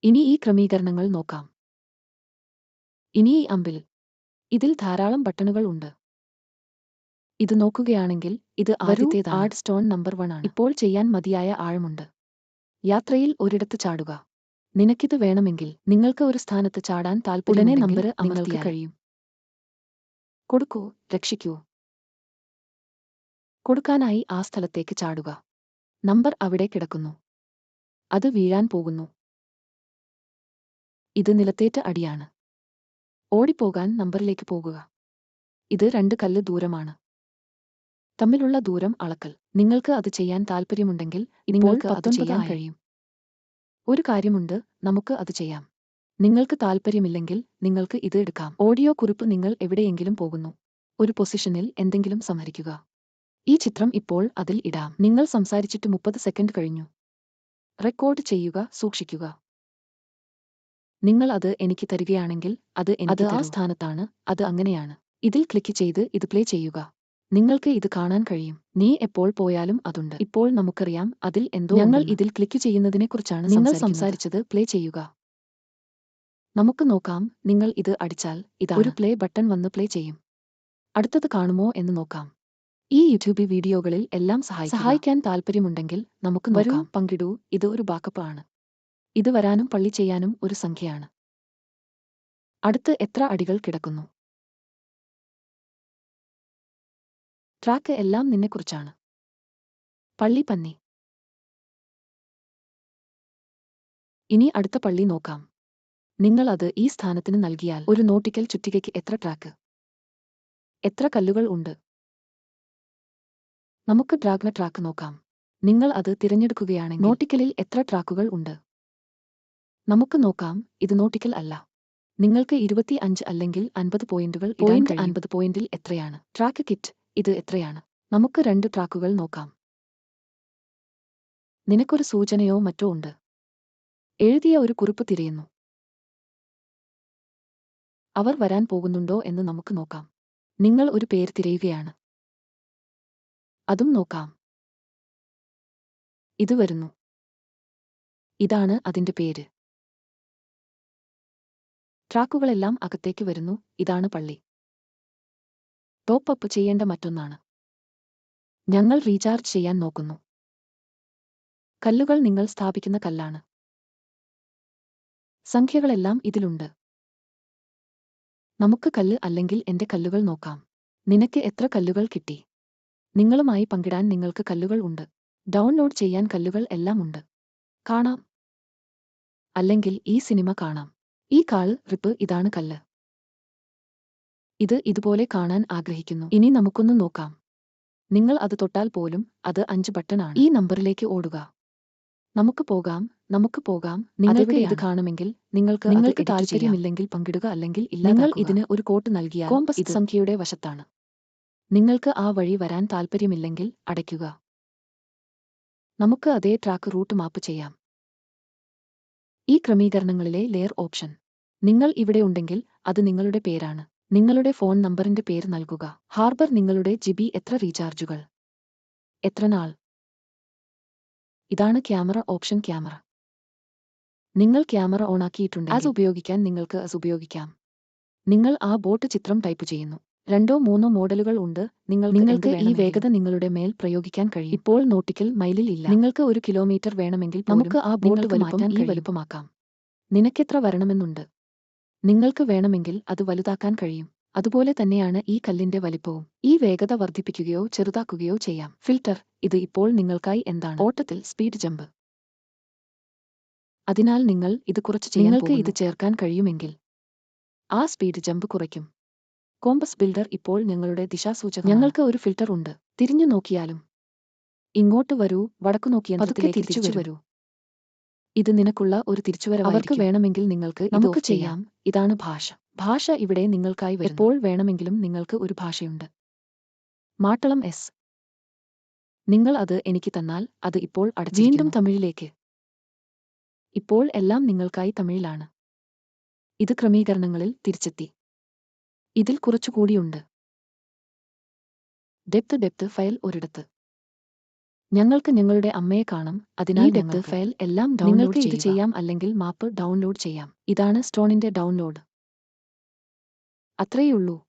ഇനി ഈ ക്രമീകരണങ്ങൾ നോക്കാം. ഇനി ഈ അമ്പിൽ ഇതിൽ ധാരാളം ബട്ടണുകൾ ഉണ്ട്. ഇത് നോക്കുകയാണെങ്കിൽ ഇത് ആദ്യത്തേതാണ്. ആഡ് സ്റ്റോൺ നമ്പർ 1 ആണ്. ഇപ്പോൾ ചെയ്യാൻ മതിയായ ആഴമുണ്ട്. യാത്രയിൽ ഒരിടത്ത് ചാടുക. നിനക്കിത് വേണമെങ്കിൽ നിങ്ങൾക്ക് ഒരു സ്ഥാനത്ത് ചാടാൻ താൽപ്പര്യമുണ്ടെങ്കിൽ നമ്പർ നിങ്ങൾക്ക് കഴിയും. കൊടുക്കൂ, രക്ഷിക്കൂ. കൊടുക്കാനായി ആ സ്ഥലത്തേക്ക് ചാടുക. നമ്പർ അവിടെ കിടക്കുന്നു. അത് വീഴാൻ പോകുന്നു. ഇത് നിലത്തേറ്റ അടിയാണ്. ഓടിപ്പോകാൻ നമ്പറിലേക്ക് പോകുക. ഇത് 2 കല്ല് ദൂരമാണ്. തമ്മിലുള്ള ദൂരം അളക്കൽ. നിങ്ങൾക്ക് അത് ചെയ്യാൻ താൽപ്പര്യമുണ്ടെങ്കിൽ നിങ്ങൾക്ക് അത് ചെയ്യാൻ കഴിയും. ഒരു കാര്യമുണ്ട്, നമുക്ക് അത് ചെയ്യാം. നിങ്ങൾക്ക് താൽപ്പര്യമില്ലെങ്കിൽ നിങ്ങൾക്ക് ഇത് എടുക്കാം. ഓഡിയോ കുറിപ്പ് നിങ്ങൾ എവിടെയെങ്കിലും പോകുന്നു. ഒരു പൊസിഷനിൽ എന്തെങ്കിലും സംഹരിക്കുക. ഈ ചിത്രം ഇപ്പോൾ അതിൽ ഇടാം. നിങ്ങൾ സംസാരിച്ചിട്ട് 30 സെക്കൻഡ് കഴിഞ്ഞു. റെക്കോർഡ് ചെയ്യുക, സൂക്ഷിക്കുക. നിങ്ങൾ അത് എനിക്ക് തരികയാണെങ്കിൽ അത് ആ സ്ഥാനത്താണ്, അത് അങ്ങനെയാണ്. ഇതിൽ ക്ലിക്ക് ചെയ്ത് ഇത് പ്ലേ ചെയ്യുക. നിങ്ങൾക്ക് ഇത് കാണാൻ കഴിയും. നീ എപ്പോൾ പോയാലും അതുണ്ട്. ഇപ്പോൾ നമുക്കറിയാം അതിൽ എന്തോ ഞങ്ങൾ ഇതിൽ ക്ലിക്ക് ചെയ്യുന്നതിനെക്കുറിച്ചാണ് നിങ്ങൾ സംസാരിച്ചത്. പ്ലേ ചെയ്യുക. നമുക്ക് നോക്കാം. നിങ്ങൾ ഇത് അടിച്ചാൽ ഇതാണ് ഒരു പ്ലേ ബട്ടൺ വന്ന് പ്ലേ ചെയ്യും. അടുത്തത് കാണുമോ എന്ന് നോക്കാം. ഈ യൂട്യൂബ് വീഡിയോകളിൽ എല്ലാം സഹായിക്കാൻ താൽപ്പര്യമുണ്ടെങ്കിൽ നമുക്ക് വരൂ, പങ്കിടൂ. ഇത് ഒരു ബാക്കപ്പ് ആണ്. ഇത് വരാനും പള്ളി ചെയ്യാനും ഒരു സംഖ്യയാണ്. അടുത്ത് എത്ര അടികൾ കിടക്കുന്നു? ട്രാക്ക് എല്ലാം നിന്നെക്കുറിച്ചാണ്. പള്ളി പന്നി. ഇനി അടുത്ത പള്ളി നോക്കാം. നിങ്ങൾ അത് ഈ സ്ഥാനത്തിന് നൽകിയാൽ ഒരു നോട്ടിക്കൽ ചുറ്റികയ്ക്ക് എത്ര ട്രാക്ക്? എത്ര കല്ലുകൾ ഉണ്ട്? നമുക്ക് ഡ്രാഗ്ന ട്രാക്ക് നോക്കാം. നിങ്ങൾ അത് തിരഞ്ഞെടുക്കുകയാണെങ്കിൽ നോട്ടിക്കലിൽ എത്ര ട്രാക്കുകൾ ഉണ്ട്? നമുക്ക് നോക്കാം. ഇത് നോട്ടിക്കൽ അല്ല. നിങ്ങൾക്ക് 25 അല്ലെങ്കിൽ 50 പോയിന്റുകൾ ഇടാൻ കഴിയും. 50 പോയിന്റിൽ എത്രയാണ്? Track kit. ഇത് എത്രയാണ്? നമുക്ക് 2 ട്രാക്കുകൾ നോക്കാം. നിനക്കൊരു സൂചനയോ മറ്റോ ഉണ്ട്. എഴുതിയ ഒരു കുറിപ്പ് തിരയുന്നു. അവർ വരാൻ പോകുന്നുണ്ടോ എന്ന് നമുക്ക് നോക്കാം. നിങ്ങൾ ഒരു പേര് തിരയുകയാണ്. അതും നോക്കാം. ഇത് വരുന്നു. ഇതാണ് അതിന്റെ പേര്. ട്രാക്കുകളെല്ലാം അകത്തേക്ക് വരുന്നു. ഇതാണ് പള്ളി. ടോപ്പ് അപ്പ് ചെയ്യേണ്ട മറ്റൊന്നാണ്. ഞങ്ങൾ റീചാർജ് ചെയ്യാൻ നോക്കുന്നു. കല്ലുകൾ നിങ്ങൾ സ്ഥാപിക്കുന്ന കല്ലാണ്. സംഖ്യകളെല്ലാം ഇതിലുണ്ട്. നമുക്ക് കല്ല് അല്ലെങ്കിൽ എന്റെ കല്ലുകൾ നോക്കാം. നിനക്ക് എത്ര കല്ലുകൾ കിട്ടി? നിങ്ങളുമായി പങ്കിടാൻ നിങ്ങൾക്ക് കല്ലുകൾ ഉണ്ട്. ഡൗൺലോഡ് ചെയ്യാൻ കല്ലുകൾ എല്ലാം ഉണ്ട്. കാണാം. അല്ലെങ്കിൽ ഈ സിനിമ കാണാം. ഈ കാൾ റിപ്പ് ഇതാണ് കല്ല്. ഇത് ഇതുപോലെ കാണാൻ ആഗ്രഹിക്കുന്നു. ഇനി നമുക്കൊന്ന് നോക്കാം. നിങ്ങൾ അത് തൊട്ടാൽ പോലും അത് 5 ബട്ടൺ ആണ്. ഈ നമ്പറിലേക്ക് ഓടുക. നമുക്ക് പോകാം. നിങ്ങൾക്ക് ഇത് കാണുമെങ്കിൽ നിങ്ങൾക്ക് താൽപ്പര്യമില്ലെങ്കിൽ പങ്കിടുക അല്ലെങ്കിൽ ഇല്ലാതാക്കുക. നിങ്ങൾ ഇതിന് ഒരു കോട്ട് നൽകിയാൽ കോമ്പസ് സംഖ്യയുടെ വശത്താണ്. നിങ്ങൾക്ക് ആ വഴി വരാൻ താൽപ്പര്യമില്ലെങ്കിൽ അടയ്ക്കുക. നമുക്ക് അതേ ട്രാക്ക് റൂട്ട് മാപ്പ് ചെയ്യാം. ഈ ക്രമീകരണങ്ങളിലെ ലെയർ ഓപ്ഷൻ. നിങ്ങൾ ഇവിടെ ഉണ്ടെങ്കിൽ അത് നിങ്ങളുടെ പേരാണ്. നിങ്ങളുടെ ഫോൺ നമ്പറിന്റെ പേര് നൽകുക. ഹാർബർ നിങ്ങളുടെ ജിബി എത്ര റീചാർജുകൾ? എത്ര നാൾ? ഇതാണ് ക്യാമറ ഓപ്ഷൻ. ക്യാമറ. നിങ്ങൾ ക്യാമറ ഓണാക്കിയിട്ടുണ്ടെങ്കിൽ അത് ഉപയോഗിക്കാൻ നിങ്ങൾക്ക് അത് ഉപയോഗിക്കാം. നിങ്ങൾ ആ ബോട്ട് ചിത്രം ടൈപ്പ് ചെയ്യുന്നു. 2 3 മോഡലുകൾ ഉണ്ട്. നിങ്ങൾക്ക് ഈ വേഗത നിങ്ങളുടെ മേൽ പ്രയോഗിക്കാൻ കഴിയും. ഇപ്പോൾ നോട്ടിക്കൽ മൈലിൽ ഇല്ല. നിങ്ങൾക്ക് 1 കിലോമീറ്റർ വേണമെങ്കിൽ നമുക്ക് ആ ബോട്ട് വലിപ്പം ഈ വലുപ്പമാക്കാം. നിനക്കെത്ര വരണമെന്നുണ്ട്? നിങ്ങൾക്ക് വേണമെങ്കിൽ അത് വലുതാക്കാൻ കഴിയും. അതുപോലെ തന്നെയാണ് ഈ കല്ലിന്റെ വലിപ്പവും. ഈ വേഗത വർദ്ധിപ്പിക്കുകയോ ചെറുതാക്കുകയോ ചെയ്യാം. ഫിൽട്ടർ. ഇത് ഇപ്പോൾ നിങ്ങൾക്കായി എന്താണ്? ഓട്ടത്തിൽ സ്പീഡ് ജമ്പ്. അതിനാൽ നിങ്ങൾ ഇത് കുറച്ച് ചെയ്യാൻ പോകുന്നു. നിങ്ങൾക്ക് ഇത് ചേർക്കാൻ കഴിയുമെങ്കിൽ ആ സ്പീഡ് ജമ്പ് കുറയ്ക്കും. കോമ്പസ് ബിൽഡർ ഇപ്പോൾ ഞങ്ങളുടെ ദിശാസൂചകം. ഞങ്ങൾക്ക് ഒരു ഫിൽട്ടർ ഉണ്ട്. തിരിഞ്ഞു നോക്കിയാലും. ഇങ്ങോട്ട് വരൂ. വടക്കുനോക്കിയന്ത്രത്തിലേക്ക് തിരിച്ചു വരൂ. ഇത് നിനക്കുള്ള ഒരു തിരിച്ചുവരവായിരിക്കും. അവർക്ക് വേണമെങ്കിൽ നിങ്ങൾക്ക് നമുക്ക് ചെയ്യാം. ഇതാണ് ഭാഷ. ഭാഷ ഇവിടെ നിങ്ങൾക്കായി വരും. എപ്പോൾ വേണമെങ്കിലും നിങ്ങൾക്ക് ഒരു ഭാഷയുണ്ട്. മാട്ടളം എസ്. നിങ്ങൾ അത് എനിക്ക് തന്നാൽ അത് ഇപ്പോൾ അടച്ചിരിക്കുന്നു. വീണ്ടും തമിഴിലേക്ക്. ഇപ്പോൾ എല്ലാം നിങ്ങൾക്കായി തമിഴിലാണ്. ഇത് ക്രമീകരണങ്ങളിൽ തിരിച്ചെത്തി. ഇതിൽ കുറച്ചുകൂടിയുണ്ട്. ഡെപ്ത് ഫയൽ ഒരിടത്ത്. ഞങ്ങൾക്ക് ഞങ്ങളുടെ അമ്മയെ കാണും, അതിനാൽ ഈ വെബ് ഞങ്ങൾക്ക് ഫയൽ എല്ലാം നിങ്ങൾക്ക് ഡൗൺലോഡ് ഇത് ചെയ്യുക. ചെയ്യാം അല്ലെങ്കിൽ മാപ്പ് ഡൗൺലോഡ് ചെയ്യാം. ഇതാണ് സ്റ്റോണിന്റെ ഡൗൺലോഡ്. അത്രയുള്ളൂ.